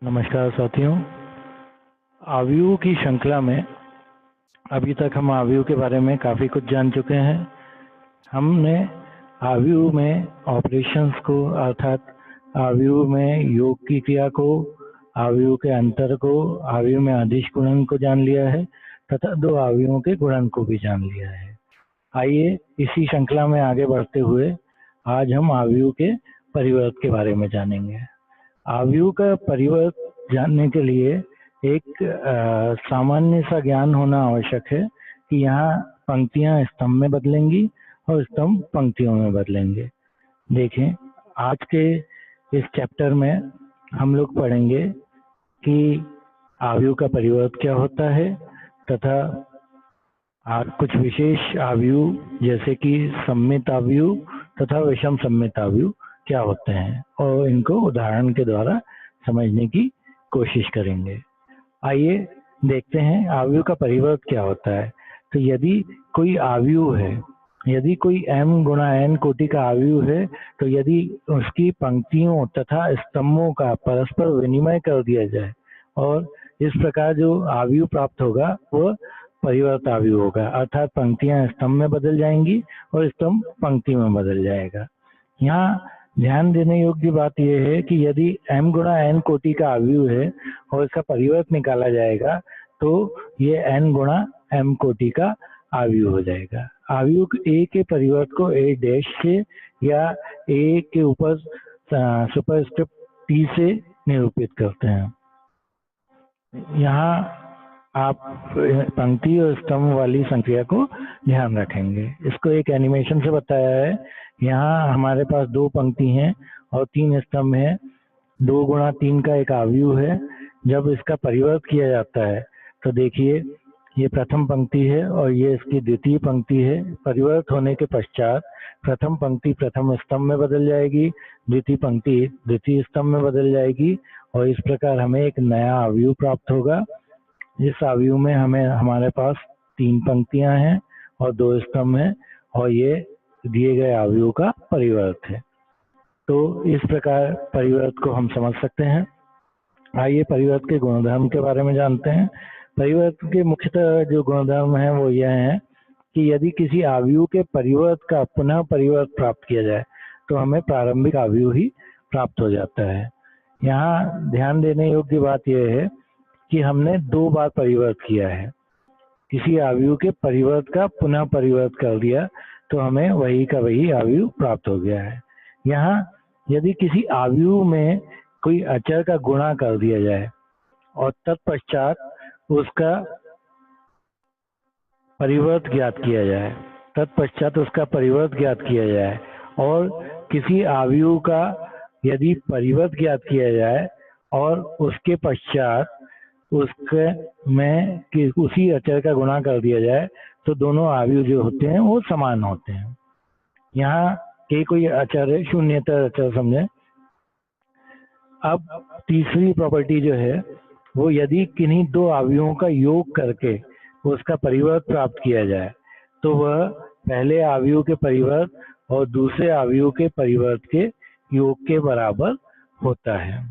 नमस्कार साथियों। आव्यूह की श्रृंखला में अभी तक हम आव्यूह के बारे में काफ़ी कुछ जान चुके हैं। हमने आव्यूह में ऑपरेशंस को अर्थात आव्यूह में योग की क्रिया को, आव्यूह के अंतर को, आव्यूह में अदिश गुणन को जान लिया है तथा दो आव्यूहों के गुणन को भी जान लिया है। आइए इसी श्रृंखला में आगे बढ़ते हुए आज हम आव्यूह के परिवर्त के बारे में जानेंगे। आव्यूह का परिवर्त जानने के लिए एक सामान्य सा ज्ञान होना आवश्यक है कि यहाँ पंक्तियाँ स्तंभ में बदलेंगी और स्तंभ पंक्तियों में बदलेंगे। देखें, आज के इस चैप्टर में हम लोग पढ़ेंगे कि आव्यूह का परिवर्त क्या होता है तथा कुछ विशेष आव्यूह जैसे कि सम्मित आव्यूह तथा विषम सम्मित आव्यूह क्या होते हैं और इनको उदाहरण के द्वारा समझने की कोशिश करेंगे। आइए देखते हैं आव्यूह का परिवर्त क्या होता है। तो यदि कोई आव्यूह है, यदि कोई m गुणा n कोटि का आव्यूह है, तो यदि उसकी पंक्तियों तथा स्तंभों का परस्पर विनिमय कर दिया जाए और इस प्रकार जो आव्यूह प्राप्त होगा वह परिवर्त आव्यूह होगा, अर्थात पंक्तियां स्तंभ में बदल जाएंगी और स्तंभ पंक्ति में बदल जाएगा। यहाँ ध्यान देने योग्य बात यह है कि यदि m गुणा n कोटि का आव्यूह है और इसका परिवर्त निकाला जाएगा तो ये n गुणा m कोटि का आव्यूह हो जाएगा। आव्यूह a के परिवर्त को a डैश से या a के ऊपर सुपरस्क्रिप्ट t से निरूपित करते हैं। यहाँ आप पंक्ति और स्तंभ वाली संख्या को ध्यान रखेंगे। इसको एक एनिमेशन से बताया है। यहाँ हमारे पास दो पंक्ति हैं और तीन स्तंभ हैं। 2 गुणा 3 का एक आव्यूह है। जब इसका परिवर्त किया जाता है तो देखिए, ये प्रथम पंक्ति है और ये इसकी द्वितीय पंक्ति है। परिवर्त होने के पश्चात प्रथम पंक्ति प्रथम स्तंभ में बदल जाएगी, द्वितीय पंक्ति द्वितीय स्तंभ में बदल जाएगी और इस प्रकार हमें एक नया आव्यूह प्राप्त होगा। इस आव्यूह में हमारे पास 3 पंक्तियां हैं और 2 स्तंभ हैं और ये दिए गए आव्यूह का परिवर्त है। तो इस प्रकार परिवर्त को हम समझ सकते हैं। आइए परिवर्त के गुणधर्म के बारे में जानते हैं। परिवर्त के मुख्यतः जो गुणधर्म हैं वो यह हैं कि यदि किसी आव्यूह के परिवर्त का पुनः परिवर्त प्राप्त किया जाए तो हमें प्रारंभिक आव्यूह ही प्राप्त हो जाता है। यहाँ ध्यान देने योग्य बात यह है कि हमने 2 बार परिवर्त किया है। किसी आव्यूह के परिवर्त का पुनः परिवर्त कर दिया तो हमें वही का वही आव्यूह प्राप्त हो गया है। यहाँ यदि किसी आव्यूह में कोई अचर का गुणा कर दिया जाए और तत्पश्चात उसका परिवर्त ज्ञात किया जाए और किसी आव्यूह का यदि परिवर्त ज्ञात किया जाए और उसके पश्चात उसके में कि उसी अचर का गुणा कर दिया जाए तो दोनों आव्यूह जो होते हैं वो समान होते हैं। यहाँ कोई अचर है, शून्येतर अचर समझे। अब तीसरी प्रॉपर्टी जो है वो यदि किन्हीं 2 आव्यूहों का योग करके उसका परिवर्त प्राप्त किया जाए तो वह पहले आव्यूह के परिवर्त और दूसरे आव्यूह के परिवर्त के योग के बराबर होता है।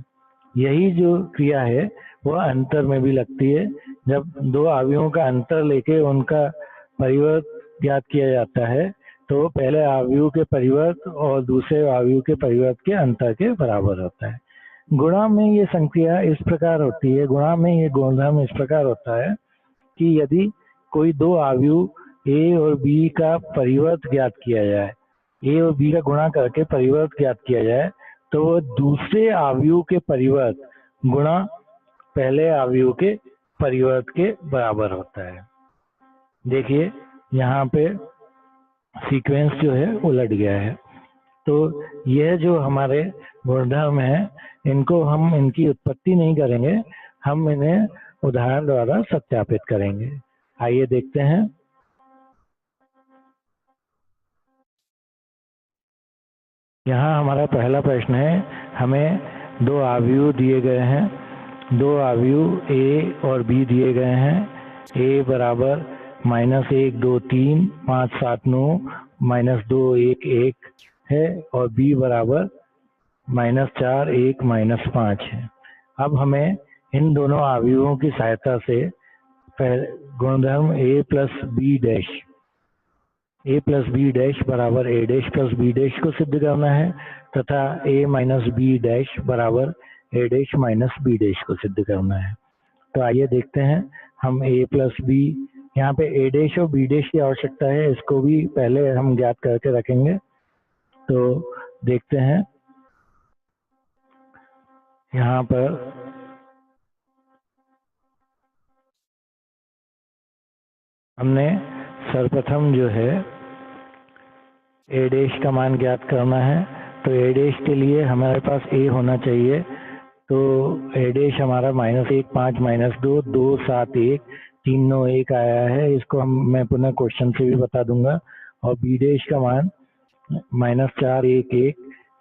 यही जो क्रिया है वह अंतर में भी लगती है। जब 2 आव्यूहों का अंतर लेके उनका परिवर्त ज्ञात किया जाता है तो पहले आव्यूह के परिवर्त और दूसरे आव्यूह के परिवर्त के अंतर के बराबर होता है। गुणा में ये संक्रिया इस प्रकार होती है, गुणा में ये गुणधर्म इस प्रकार होता है कि यदि कोई 2 आव्यूह A और B का परिवर्त ज्ञात किया जाए, A और B का गुणा करके परिवर्त ज्ञात किया जाए तो वह दूसरे आव्यूह के परिवर्त गुणा पहले आव्यूह के परिवर्त के बराबर होता है। देखिए यहाँ पे सीक्वेंस जो है उलट गया है। तो यह जो हमारे गुणधर्म है इनको हम इनकी उत्पत्ति नहीं करेंगे, हम इन्हें उदाहरण द्वारा सत्यापित करेंगे। आइए देखते हैं। यहाँ हमारा पहला प्रश्न है, हमें 2 आव्यूह दिए गए हैं। 2 आव्यूह A और B दिए गए हैं। A बराबर -1 2 3 5 7 9 -2 1 1 है और B बराबर -4 1 -5 है। अब हमें इन दोनों अवयवों की सहायता से गुणधर्म a प्लस बी डैश बराबर a dash plus b dash को सिद्ध करना है तथा a माइनस बी डैश बराबर a dash minus b dash को सिद्ध करना है। तो आइए देखते हैं हम a प्लस बी, यहाँ पे a डैश और b डैश की आवश्यकता है, इसको भी पहले हम ज्ञात करके रखेंगे। तो देखते हैं यहाँ पर हमने सर्वप्रथम जो है a डैश का मान ज्ञात करना है। तो a डैश के लिए हमारे पास a होना चाहिए। तो a डैश हमारा -1 5 -2 2 7 1 3 9 1 आया है। इसको मैं पुनः क्वेश्चन से भी बता दूंगा। और b डैश का मान -4 1 1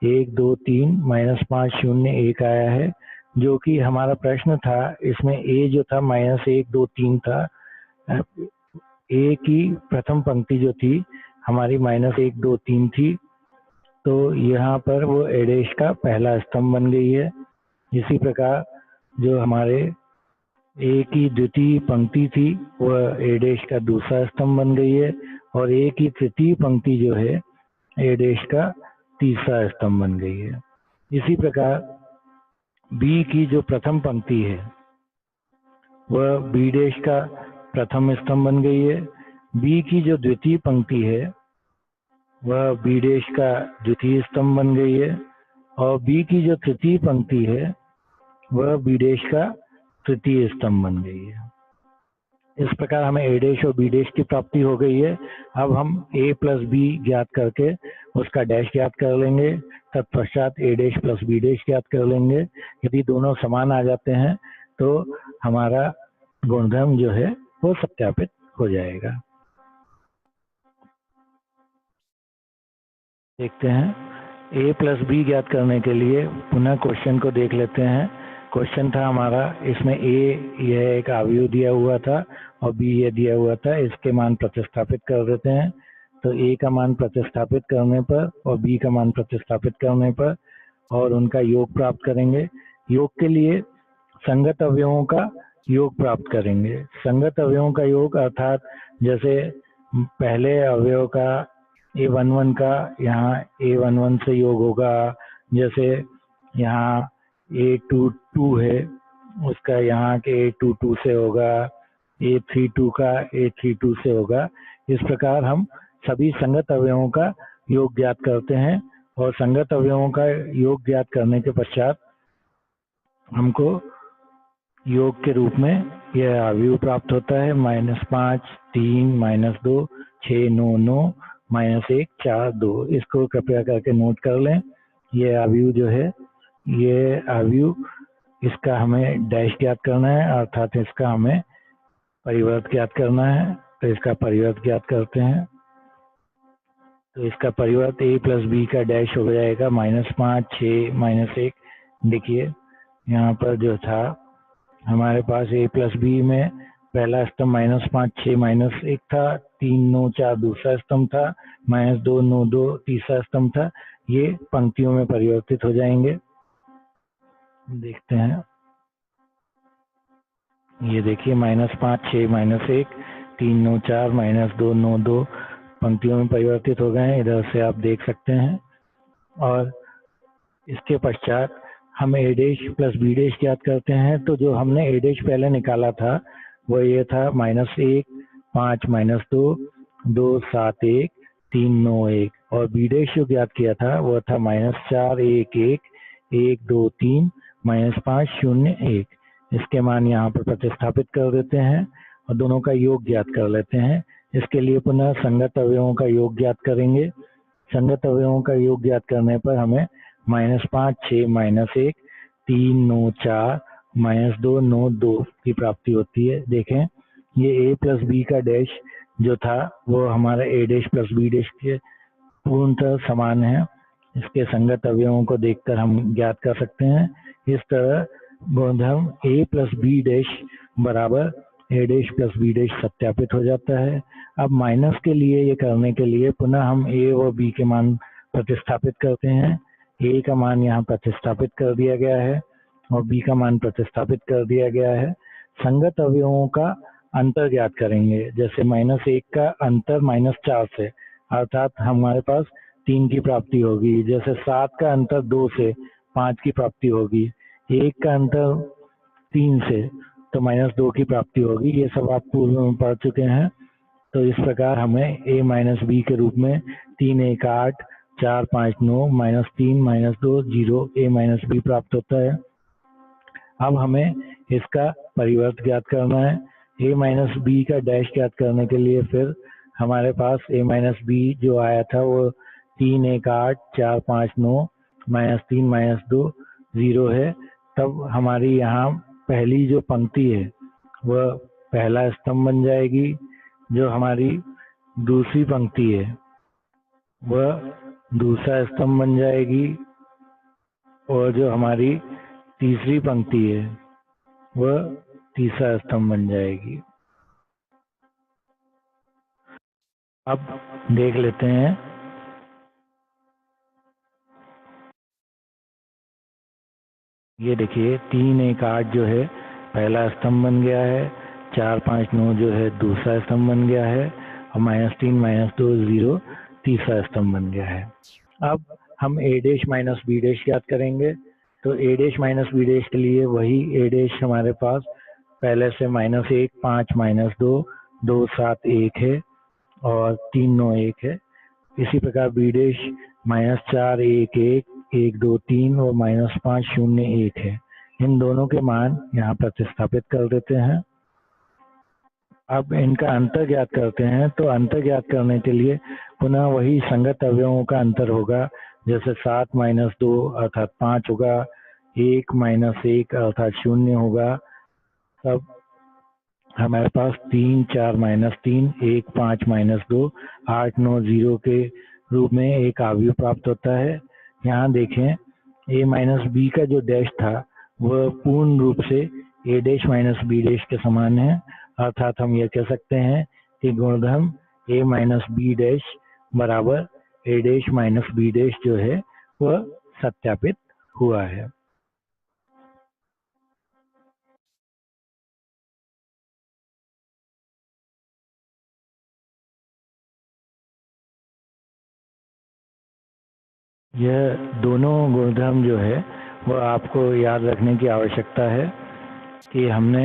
1 2 3 -5 0 1 आया है, जो कि हमारा प्रश्न था। इसमें a जो था -1 2 3 था। a की प्रथम पंक्ति जो थी हमारी -1 2 3 थी, तो यहाँ पर वो a डैश का पहला स्तंभ बन गई है। इसी प्रकार जो हमारे a की द्वितीय पंक्ति थी वह a डैश का दूसरा स्तंभ बन गई है, और a की तृतीय पंक्ति जो है a डैश का तीसरा स्तंभ बन गई है। इसी प्रकार b की जो प्रथम पंक्ति है वह b डैश का प्रथम स्तंभ बन गई है। b की जो द्वितीय पंक्ति है वह b डैश का द्वितीय स्तंभ बन गई है, और b की जो तृतीय पंक्ति है वह b डैश का तृतीय स्तंभ बन गई है। इस प्रकार हमें a डैश और b डैश की प्राप्ति हो गई है। अब हम a प्लस बी ज्ञात करके उसका डैश ज्ञात कर लेंगे, तत्पश्चात a dash plus b dash ज्ञात कर लेंगे। यदि दोनों समान आ जाते हैं तो हमारा गुणधर्म जो है वो सत्यापित हो जाएगा। देखते हैं a प्लस बी ज्ञात करने के लिए पुनः क्वेश्चन को देख लेते हैं। क्वेश्चन था हमारा, इसमें a यह एक अवयव दिया हुआ था और b यह दिया हुआ था। इसके मान प्रतिस्थापित कर देते हैं। तो a का मान प्रतिस्थापित करने पर और b का मान प्रतिस्थापित करने पर और उनका योग प्राप्त करेंगे। योग के लिए संगत अवयवों का योग प्राप्त करेंगे। संगत अवयवों का योग अर्थात जैसे पहले अवयव का a11 का यहाँ a11 से योग होगा, जैसे यहाँ a22 है उसका यहाँ के a22 से होगा, a32 का a32 से होगा। इस प्रकार हम सभी संगत अवयवों का योग ज्ञात करते हैं, और संगत अवयवों का योग ज्ञात करने के पश्चात हमको योग के रूप में यह अवयव प्राप्त होता है। -5 3 -2 6 9 9 -1 4 2। इसको कृपया करके नोट कर लें। ये अवयव जो है ये अवयव, इसका हमें डैश ज्ञात करना है, अर्थात इसका हमें परिवर्त ज्ञात करना है। तो इसका परिवर्त ज्ञात करते हैं। तो इसका परिवर्त a प्लस बी का डैश हो जाएगा -5 6 -1। देखिए यहाँ पर जो था हमारे पास a प्लस बी में पहला स्तंभ -5 6 -1 था, 3 9 4 दूसरा स्तंभ था, -2 9 2 तीसरा स्तंभ था। ये पंक्तियों में परिवर्तित हो जाएंगे। देखते हैं, ये देखिए -5 6 -1 3 9 4 -2 9 2 पंक्तियों में परिवर्तित हो गए हैं। इधर से आप देख सकते हैं। और इसके पश्चात हम a dash plus b dash ज्ञात करते हैं। तो जो हमने a डैश पहले निकाला था वो ये था -1 5 -2 2 7 1 3 9 1, और b डैश जो ज्ञात किया था वो था -4 1 1 1 2 3 -5 0 1। इसके मान यहाँ पर प्रतिस्थापित कर देते हैं और दोनों का योग ज्ञात कर लेते हैं। इसके लिए पुनः संगत अवयवों का योग ज्ञात करेंगे। संगत अवयवों का योग ज्ञात करने पर हमें -5 6 -1 3 9 4 -2 9 2 की प्राप्ति होती है। देखें ये a प्लस बी का डैश जो था वो हमारा a dash plus B dash के पूर्णतः समान है। इसके संगत अवयवों को देखकर हम ज्ञात कर सकते हैं। इस तरह गुणधर्म a प्लस बी डैश बराबर a dash plus B dash सत्यापित हो जाता है। अब माइनस के लिए ये करने के लिए पुनः हम a और b के मान प्रतिस्थापित करते हैं। a का मान यहाँ प्रतिस्थापित कर दिया गया है और b का मान प्रतिस्थापित कर दिया गया है। संगत अवयवों का अंतर ज्ञात करेंगे। जैसे -1 का अंतर -4 से, अर्थात हमारे पास 3 की प्राप्ति होगी। जैसे 7 का अंतर 2 से 5 की प्राप्ति होगी। 1 का अंतर 3 से तो -2 की प्राप्ति होगी। ये सब आप पूर्व में पढ़ चुके हैं। तो इस प्रकार हमें a माइनस बी के रूप में 3 1 8 4 5 9 -3 -2 0 a माइनस बी प्राप्त होता है। अब हमें इसका परिवर्त ज्ञात करना है। a माइनस बी का डैश ज्ञात करने के लिए फिर हमारे पास a माइनस बी जो आया था वो 3 1 8 4 5 9 -3 -2 0 है। तब हमारी यहाँ पहली जो पंक्ति है वह पहला स्तंभ बन जाएगी। जो हमारी दूसरी पंक्ति है वह दूसरा स्तंभ बन जाएगी। और जो हमारी तीसरी पंक्ति है वह तीसरा स्तंभ बन जाएगी। अब देख लेते हैं। ये देखिए 3 1 8 जो है पहला स्तंभ बन गया है। 4 5 9 जो है दूसरा स्तंभ बन गया है। और -3 -2 0 तीसरा स्तंभ बन गया है। अब हम a dash minus b dash ज्ञात करेंगे। तो a dash minus b dash के लिए वही a डैश हमारे पास पहले से -1 5 -2 2 7 1 है और 3 9 1 है। इसी प्रकार b डैश -4 1 1 1 2 3 और -5 0 1 है। इन दोनों के मान यहाँ प्रतिस्थापित कर देते हैं। अब इनका अंतर ज्ञात करते हैं। तो अंतर ज्ञात करने के लिए पुनः वही संगत अवयवों का अंतर होगा। जैसे 7 -2 अर्थात 5 होगा। 1 -1 अर्थात 0 होगा। तब हमारे पास 3 4 -3 1 5 -2 8 9 0 के रूप में एक अवयव प्राप्त होता है। यहाँ देखें a माइनस बी का जो डैश था वह पूर्ण रूप से a dash minus B dash के समान है। अर्थात हम यह कह सकते हैं कि गुणधर्म a माइनस बी डैश बराबर a dash minus B dash जो है वह सत्यापित हुआ है। यह दोनों गुणधर्म जो है वह आपको याद रखने की आवश्यकता है कि हमने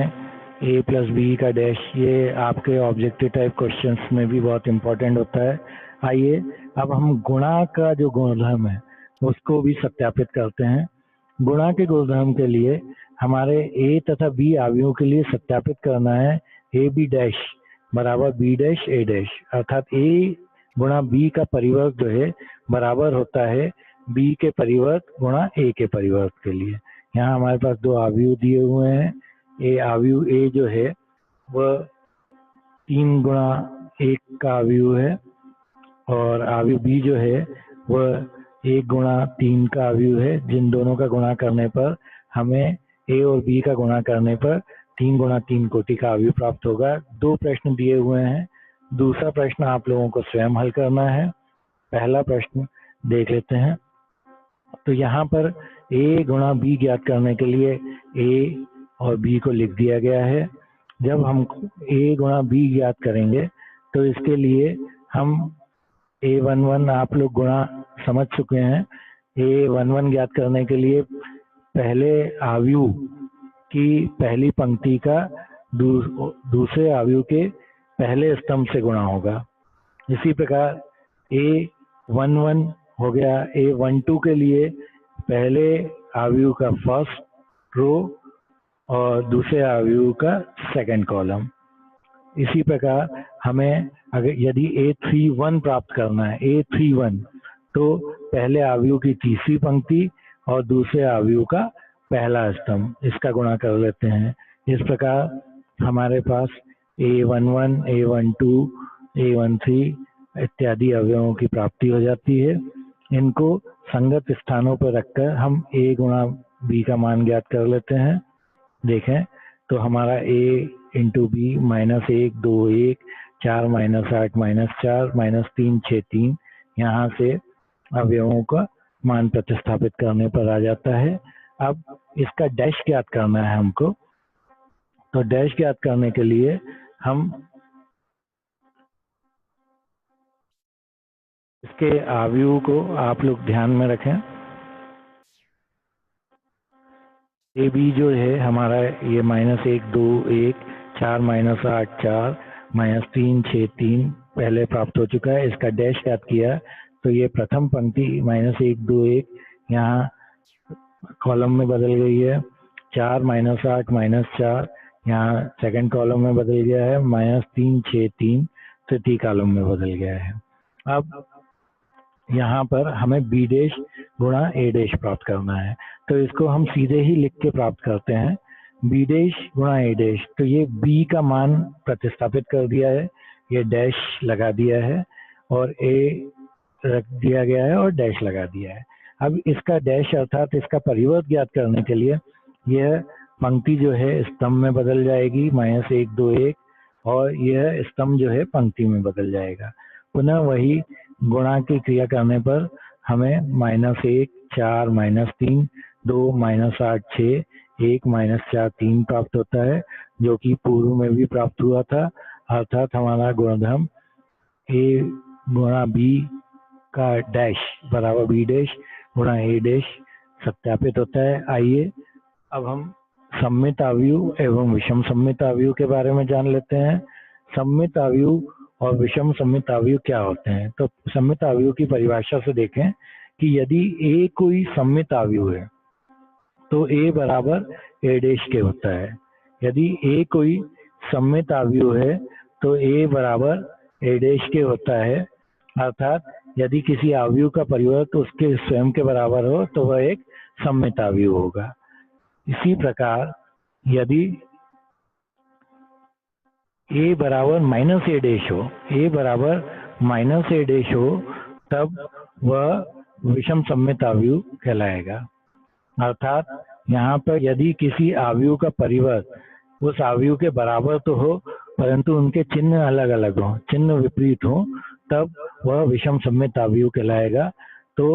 a प्लस बी का डैश, ये आपके ऑब्जेक्टिव टाइप क्वेश्चंस में भी बहुत इम्पोर्टेंट होता है। आइए अब हम गुणा का जो गुणधर्म है उसको भी सत्यापित करते हैं। गुणा के गुणधर्म के लिए हमारे a तथा b अवयवों के लिए सत्यापित करना है a b डैश बराबर b डैश a डैश, अर्थात a गुणा b का परिवर्त जो है बराबर होता है b के परिवर्त गुणा a के परिवर्त के लिए। यहाँ हमारे पास दो अवयव दिए हुए हैं। अवयव a जो है वह 3 गुणा 1 का अवयव है और अवयव b जो है वह 1 गुणा 3 का अवयव है। जिन दोनों का गुणा करने पर हमें a और b का गुणा करने पर 3 गुणा 3 कोटि का अवयव प्राप्त होगा। 2 प्रश्न दिए हुए हैं। दूसरा प्रश्न आप लोगों को स्वयं हल करना है। पहला प्रश्न देख लेते हैं। तो यहाँ पर a गुणा b ज्ञात करने के लिए a और b को लिख दिया गया है। जब हम a गुणा b ज्ञात करेंगे तो इसके लिए हम a11 आप लोग गुणा समझ चुके हैं। a11 ज्ञात करने के लिए पहले अवयव की पहली पंक्ति का दूसरे अवयव के पहले स्तंभ से गुणा होगा। इसी प्रकार a11 हो गया a12 के लिए पहले अवयव का फर्स्ट रो और दूसरे अवयव का सेकंड कॉलम। इसी प्रकार हमें अगर यदि a31 प्राप्त करना है a31 तो पहले अवयव की तीसरी पंक्ति और दूसरे अवयव का पहला स्तंभ, इसका गुणा कर लेते हैं। इस प्रकार हमारे पास a11 a12 a13 इत्यादि अवयवों की प्राप्ति हो जाती है। इनको संगत स्थानों पर रखकर हम a गुणा b का मान ज्ञात कर लेते हैं। देखें तो हमारा a इंटू बी -1 2 1 4 -8 -4 -3 6 3 यहाँ से अवयवों का मान प्रतिस्थापित करने पर आ जाता है। अब इसका डैश ज्ञात करना है हमको, तो डैश ज्ञात करने के लिए हम इसके अवयव को आप लोग ध्यान में रखें। ए बी जो है हमारा ये -1 2 1 4 -8 4 -3 6 3 पहले प्राप्त हो चुका है। इसका डैश ज्ञात किया तो ये प्रथम पंक्ति -1 2 1 यहाँ कॉलम में बदल गई है। 4 -8 -4 यहाँ सेकंड कॉलम में बदल गया है। -3 6 3 तृतीय कॉलम में बदल गया है। अब यहाँ पर हमें बी डैश गुणा ए डैश प्राप्त करना है, तो इसको हम सीधे ही लिख के प्राप्त करते हैं। बी डैश गुणा ए डैश, तो ये बी का मान प्रतिस्थापित कर दिया है, ये डैश लगा दिया है और ए रख दिया गया है और डैश लगा दिया है। अब इसका डैश अर्थात इसका परिवर्त ज्ञात करने के लिए यह पंक्ति जो है स्तंभ में बदल जाएगी -1 2 1 और यह स्तंभ जो है पंक्ति में बदल जाएगा। पुनः वही गुणा की क्रिया करने पर हमें -1 4 -3 2 -8 6 1 -4 3 प्राप्त होता है, जो कि पूर्व में भी प्राप्त हुआ था। अर्थात हमारा गुणधर्म ए गुणा बी का डैश बराबर बी डैश गुणा ए डैश सत्यापित होता है। आइए अब हम सममित अवयव एवं विषम सममित अवयव के बारे में जान लेते हैं। सममित अवयव और विषम सममित अवयव क्या होते हैं? तो सममित अवयव की परिभाषा से देखें कि यदि ए कोई सममित अवयव है तो ए बराबर ए डैश के होता है। यदि ए कोई सममित अवयव है तो ए बराबर ए डैश के होता है। अर्थात यदि किसी अवयव का परिवर्त उसके स्वयं के बराबर हो तो वह एक सममित अवयव होगा। इसी प्रकार यदि ए बराबर -ए डैश हो, ए बराबर -ए डैश हो, तब वह विषम सममित अवयव कहलाएगा। अर्थात यहाँ पर यदि किसी अवयव का परिवर्त उस अवयव के बराबर तो हो परंतु उनके चिन्ह अलग अलग हो, चिन्ह विपरीत हो, तब वह विषम सममित अवयव कहलाएगा। तो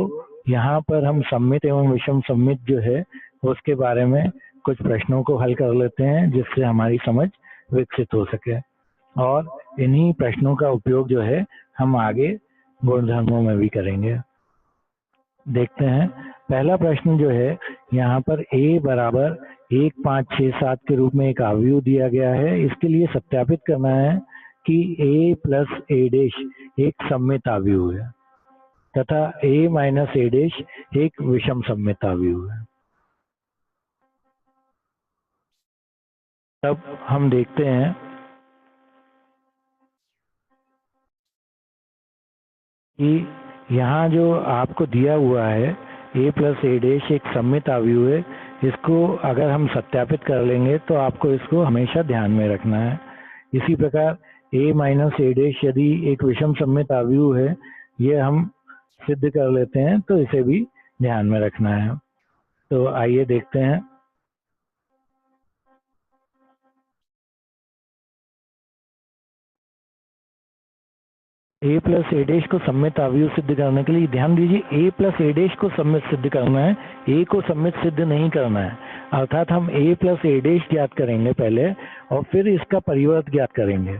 यहाँ पर हम सममित एवं विषम सममित जो है उसके बारे में कुछ प्रश्नों को हल कर लेते हैं जिससे हमारी समझ विकसित हो सके, और इन्हीं प्रश्नों का उपयोग जो है हम आगे गुणधर्मों में भी करेंगे। देखते हैं पहला प्रश्न जो है, यहाँ पर a बराबर 1 5 6 7 के रूप में एक अवयव दिया गया है। इसके लिए सत्यापित करना है कि a प्लस ए डैश एक सममित अवयव है तथा a माइनस ए डैश एक विषम सममित अवयव है। तब हम देखते हैं कि यहाँ जो आपको दिया हुआ है a प्लस ए डैश एक सममित अवयव है। इसको अगर हम सत्यापित कर लेंगे तो आपको इसको हमेशा ध्यान में रखना है। इसी प्रकार a माइनस ए डैश यदि एक विषम सममित अवयव है, ये हम सिद्ध कर लेते हैं, तो इसे भी ध्यान में रखना है। तो आइए देखते हैं। a प्लस ए डैश को सममित अवयव सिद्ध करने के लिए ध्यान दीजिए, a प्लस ए डैश को सममित सिद्ध करना है, a को सममित सिद्ध नहीं करना है। अर्थात हम a प्लस ए डैश ज्ञात करेंगे पहले और फिर इसका परिवर्त ज्ञात करेंगे,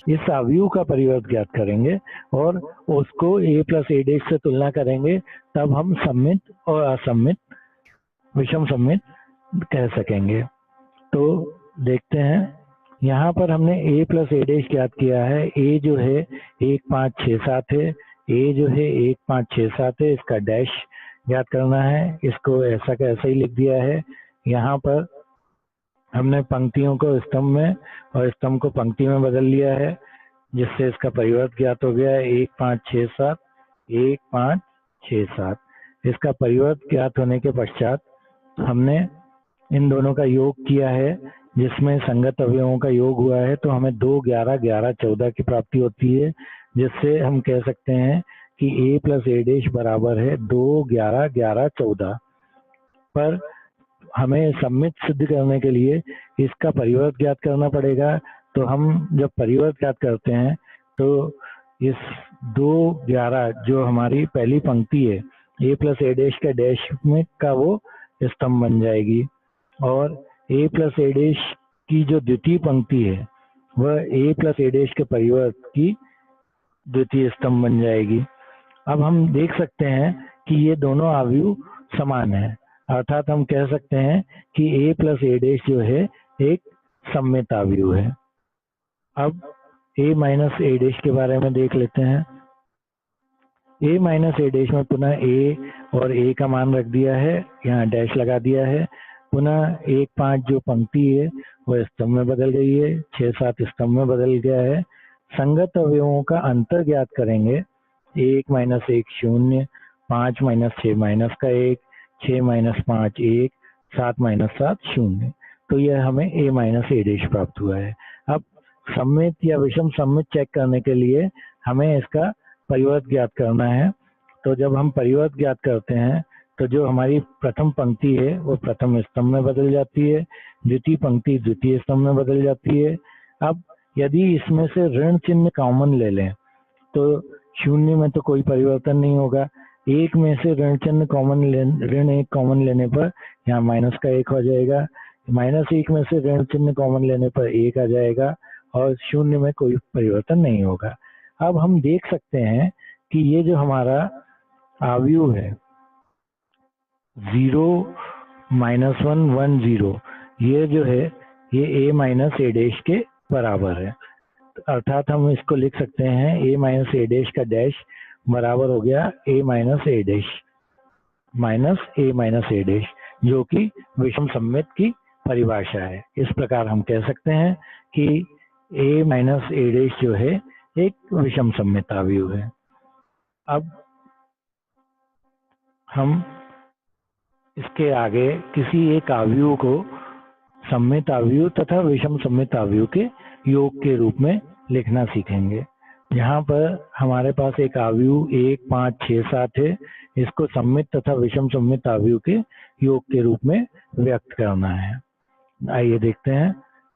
इस अवयव का परिवर्त ज्ञात करेंगे और उसको a प्लस ए डैश से तुलना करेंगे, तब हम सममित और असममित विषम सममित कह सकेंगे। तो देखते हैं, यहाँ पर हमने a प्लस ए डैश ज्ञात किया है। a जो है 1 5 6 7 है, a जो है 1 5 6 7 है, इसका डैश ज्ञात करना है। इसको ऐसा का ऐसा ही लिख दिया है। यहाँ पर हमने पंक्तियों को स्तंभ में और स्तंभ को पंक्ति में बदल लिया है, जिससे इसका परिवर्त ज्ञात हो गया है 1 5 6 7 1 5 6 7। इसका परिवर्त ज्ञात होने के पश्चात हमने इन दोनों का योग किया है, जिसमें संगत अवयवों का योग हुआ है, तो हमें 2 11 11 14 की प्राप्ति होती है, जिससे हम कह सकते हैं कि a प्लस ए डैश बराबर है 2 11 11 14। पर हमें सममित सिद्ध करने के लिए इसका परिवर्त ज्ञात करना पड़ेगा। तो हम जब परिवर्त ज्ञात करते हैं तो इस 2 11 जो हमारी पहली पंक्ति है a प्लस ए डैश का डैश में का वो स्तंभ बन जाएगी और a प्लस a डैश की जो द्वितीय पंक्ति है वह a प्लस a डैश के परिवर्त की द्वितीय स्तंभ बन जाएगी। अब हम देख सकते हैं कि ये दोनों अवयव समान है, अर्थात हम कह सकते हैं कि a प्लस a डैश जो है एक सममित अवयव है। अब a माइनस a डैश के बारे में देख लेते हैं। a माइनस a डैश में पुनः a और a का मान रख दिया है, यहाँ डैश लगा दिया है। पुनः 1 5 जो पंक्ति है वह स्तंभ में बदल गई है, 6 7 स्तंभ में बदल गया है। संगत अवयवों का अंतर ज्ञात करेंगे। 1 माइनस 1 0, 5 माइनस 6 माइनस का 1, 6 माइनस 5 1, 7 माइनस 7 0। तो यह हमें a माइनस a डैश प्राप्त हुआ है। अब सममित या विषम सममित चेक करने के लिए हमें इसका परिवर्त ज्ञात करना है। तो जब हम परिवर्त ज्ञात करते हैं तो जो हमारी प्रथम पंक्ति है वो प्रथम स्तंभ में बदल जाती है, द्वितीय पंक्ति द्वितीय स्तंभ में बदल जाती है। अब यदि इसमें से ऋण चिन्ह कॉमन ले लें तो 0 में तो कोई परिवर्तन नहीं होगा। 1 में से ऋण चिन्ह कॉमन ऋण 1 कॉमन लेने पर यहाँ माइनस का 1 हो जाएगा। -1 में से ऋण चिन्ह कॉमन लेने पर 1 आ जाएगा और 0 में कोई परिवर्तन नहीं होगा। अब हम देख सकते हैं कि ये जो हमारा अवयव है 0 -1 1 0, ये जो है ये a माइनस a डैश के बराबर है, अर्थात हम इसको लिख सकते हैं a माइनस a डैश का डैश बराबर हो गया a minus a dash minus a minus a dash, जो कि विषम सममित की परिभाषा है। इस प्रकार हम कह सकते हैं कि a माइनस a डैश जो है एक विषम सममित अवयव है। अब हम इसके आगे किसी एक अवयव को सममित अवयव तथा विषम सममित अवयव के योग के रूप में लिखना सीखेंगे। यहाँ पर हमारे पास एक अवयव 1 5 6 7 है, इसको सममित तथा विषम सममित अवयव के योग के रूप में व्यक्त करना है। आइए देखते हैं।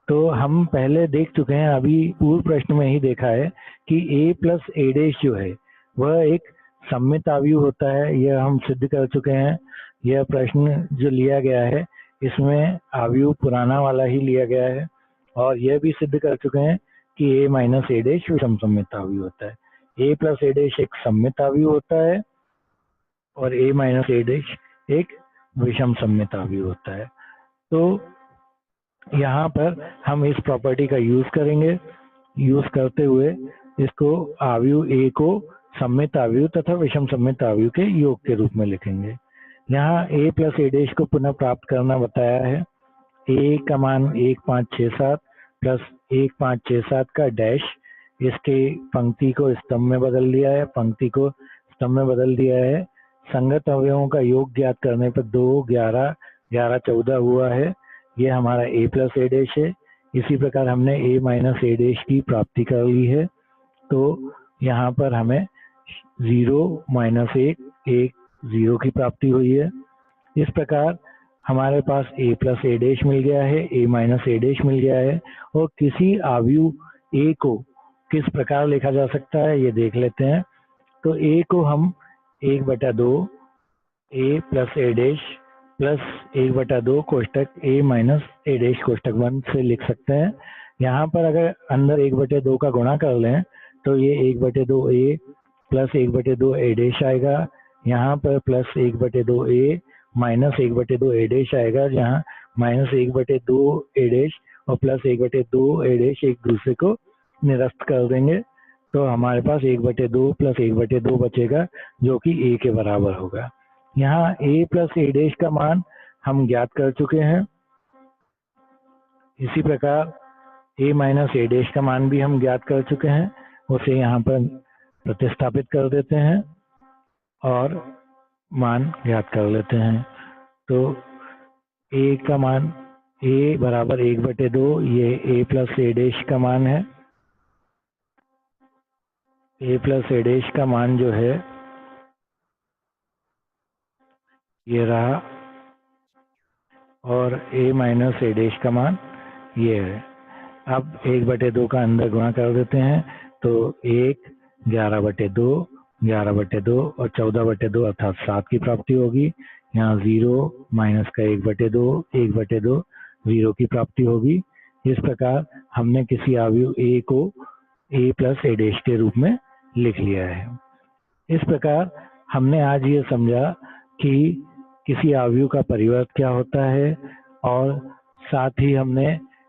तो हम पहले देख चुके हैं, अभी पूर्व प्रश्न में ही देखा है कि a प्लस a डैश जो है वह एक सममित अवयव होता है, यह हम सिद्ध कर चुके हैं। यह प्रश्न जो लिया गया है इसमें अवयव पुराना वाला ही लिया गया है और यह भी सिद्ध कर चुके हैं कि a माइनस a डैश विषम सममित अवयव होता है। a प्लस a डैश एक सममित अवयव होता है और a माइनस a डैश एक विषम सममित अवयव होता है। तो यहाँ पर हम इस प्रॉपर्टी का यूज करेंगे। यूज करते हुए इसको अवयव a को सममित अवयव तथा विषम सममित अवयव के योग के रूप में लिखेंगे। यहाँ a प्लस a डैश को पुनः प्राप्त करना बताया है। a का मान 1 5 6 7 प्लस 1 5 6 7 का डैश, इसके पंक्ति को स्तंभ में बदल दिया है, पंक्ति को स्तंभ में बदल दिया है। संगत अवयवों का योग ज्ञात करने पर 2 11 11 14 हुआ है, ये हमारा a प्लस a डैश है। इसी प्रकार हमने a माइनस a डैश की प्राप्ति कर ली है। तो यहाँ पर हमें 0 -1 1 0 की प्राप्ति हुई है। इस प्रकार हमारे पास a प्लस a डैश मिल गया है, a माइनस a डैश मिल गया है। और किसी अवयव a को किस प्रकार लिखा जा सकता है ये देख लेते हैं। तो a को हम 1/2 a plus a dash plus 1/2 कोष्टक a माइनस a डैश कोष्टक 1 से लिख सकते हैं। यहाँ पर अगर अंदर 1/2 का गुणा कर लें तो ये 1/2 a प्लस 1/2 a डैश आएगा, यहाँ पर plus 1/2 a minus 1/2 a dash आएगा, जहाँ माइनस 1/2 a डैश और प्लस 1/2 a डैश एक दूसरे को निरस्त कर देंगे। तो हमारे पास 1/2 प्लस 1/2 बचेगा जो कि a के बराबर होगा। यहाँ a प्लस a डैश का मान हम ज्ञात कर चुके हैं। इसी प्रकार a माइनस a डैश का मान भी हम ज्ञात कर चुके हैं, उसे यहाँ पर प्रतिस्थापित कर देते हैं और मान ज्ञात कर लेते हैं। तो a का मान a बराबर 1/2, ये a प्लस a डैश का मान है। a प्लस a डैश का मान जो है ये रहा और a माइनस a डैश का मान ये है। अब 1/2 का अंदर गुणा कर देते हैं तो 1 11/2 11/2 और 14/2 अर्थात 7 की प्राप्ति होगी। यहाँ 0 माइनस का 1/2, 1/2 0 की प्राप्ति होगी। इस प्रकार हमने किसी अवयव A को A प्लस A डैश के रूप में लिख लिया है। इस प्रकार हमने आज ये समझा कि किसी अवयव का परिवर्त क्या होता है, और साथ ही हमने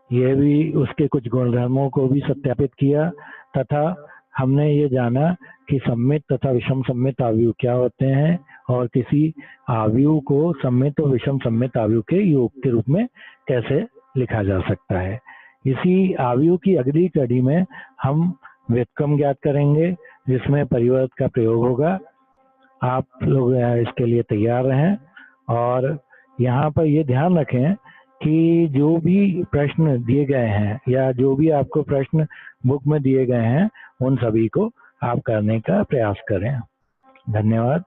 यह भी उसके कुछ गुणधर्मों को भी सत्यापित किया, तथा हमने ये जाना कि सममित तथा विषम सममित अवयव क्या होते हैं और किसी अवयव को सममित और विषम सममित अवयव के योग के रूप में कैसे लिखा जा सकता है। इसी अवयव की अगली कड़ी में हम व्युत्क्रम ज्ञात करेंगे, जिसमें परिवर्त का प्रयोग होगा। आप लोग इसके लिए तैयार रहें, और यहाँ पर ये ध्यान रखें कि जो भी प्रश्न दिए गए हैं या जो भी आपको प्रश्न बुक में दिए गए हैं, उन सभी को आप करने का प्रयास करें। धन्यवाद।